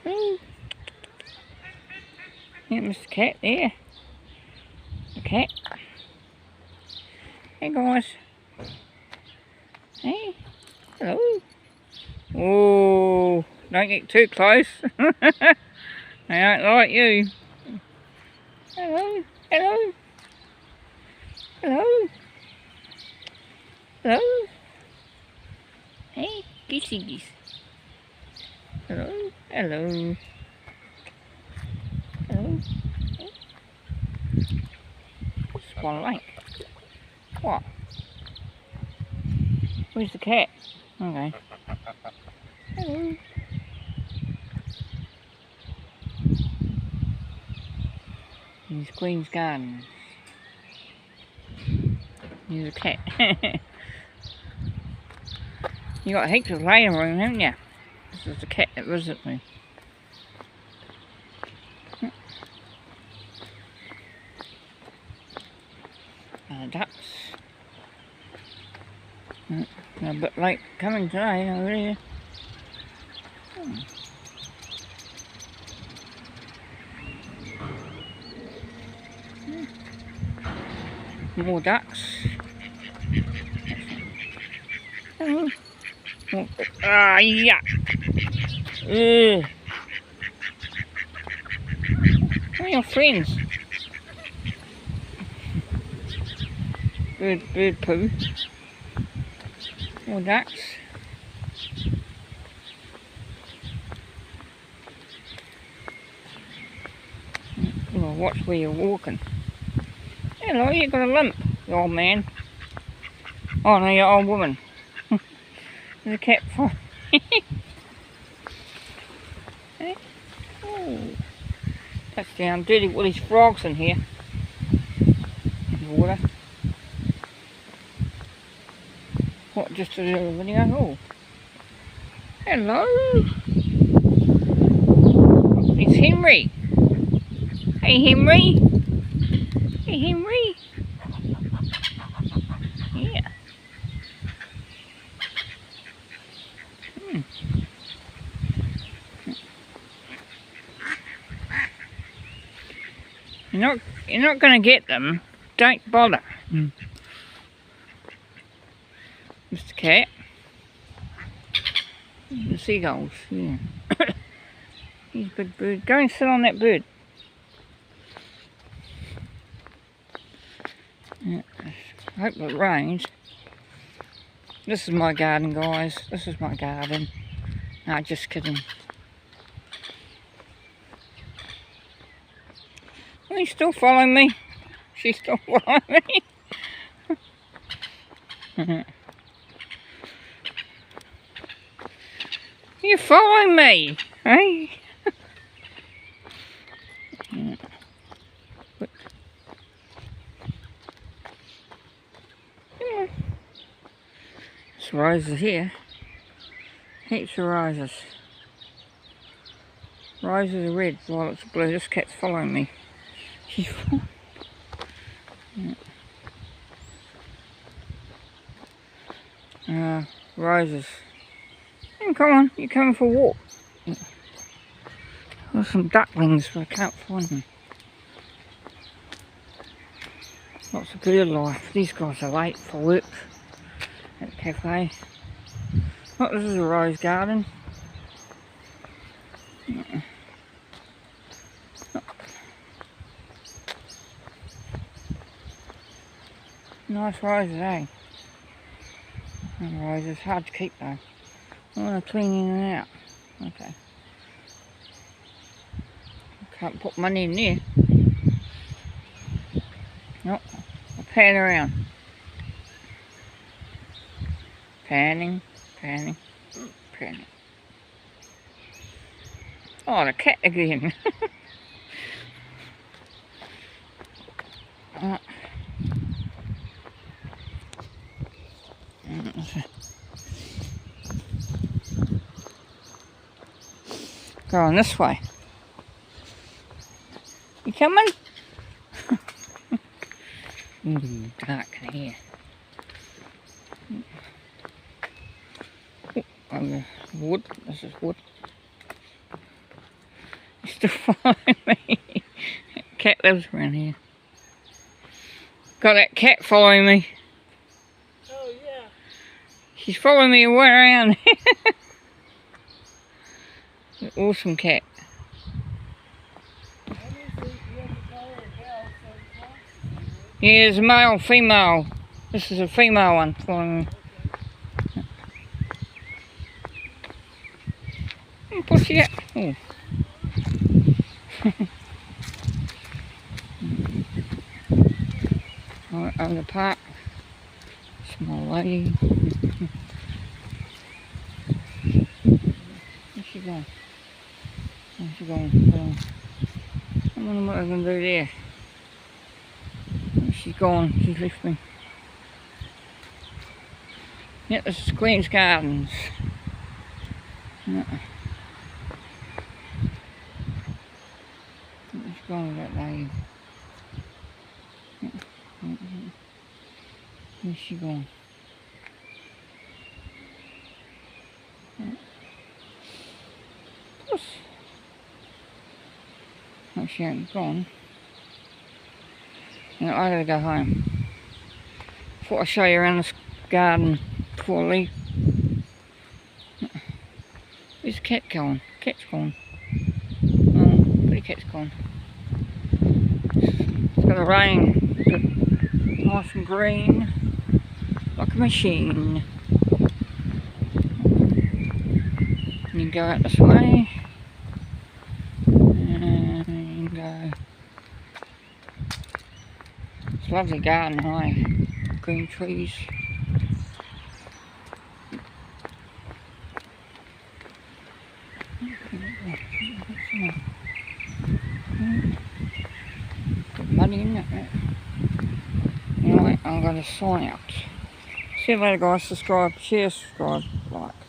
Ooh. Yeah, Mr. Cat there. The cat. Hey guys. Hey. Hello. Oh, don't get too close. They don't like you. Hello. Hello. Hello. Hello. Hey, geesey geese. Hello. Hello. Hello. Hey. Swan Lake. What? Where's the cat? Okay. Hello. Here's Queen's Garden. Here's a cat. You got heaps of laying room, haven't you? This is the cat that visits me. Ducks. They're a bit late coming today, already. More ducks. Oh, yeah. Where are your friends? Bird poo. More ducks. Well, watch where you're walking. Hello, you got a limp, you old man. Oh no, you old woman. There's a cat for. Hey? Oh, that's down. Dirty Willie's frogs in here. Water. What, just a little video? Oh. Hello. It's Henry. Hey Henry. Hey Henry. Yeah. You're not going to get them. Don't bother. Mr. Cat. The seagulls. Yeah. He's a big bird. Go and sit on that bird. Yeah. I hope it rains. This is my garden, guys. This is my garden. No, just kidding. Are you still following me? She's still following me. You following me, hey? There's roses here. Heaps of roses. Roses are red, violets are blue. This cat's following me. She's roses. Come on, you're coming for a walk. There's some ducklings, but I can't find them. Lots of bird life. These guys are late for work at the cafe. Oh, this is a rose garden. Nice roses, eh? Roses, hard to keep though. I want to clean in and out. Okay. Can't put money in there. Nope. I'll pan around. Panning, panning, panning. Oh, the cat again. Going this way. You coming? Ooh, dark in here. Oh, wood. This is wood. Still following me. Cat lives around here. Got that cat following me. Oh yeah. She's following me way around. An awesome cat. Yeah, there's a male, female. This is a female one following me. What's she at? Oh. Right over the park. Small lady. Where's she going? Where's she going? I wonder what I'm going to do there. She's gone. She's left me. Yep, this is Queen's Gardens. Yeah. She's gone with that lady. Where's she gone? Puss. Oh, she ain't gone. No, I gotta go home. Thought I'd show you around this garden before I leave. Where's the cat going? Cat's gone. Oh, where's the cat's gone? It's gonna rain. It's nice and green. Like a machine. And you go out this way. And you go. It's a lovely garden, hey? Green trees. Good money in it. Anyway, I'm going to sign out. See you later guys, subscribe, share, subscribe, like.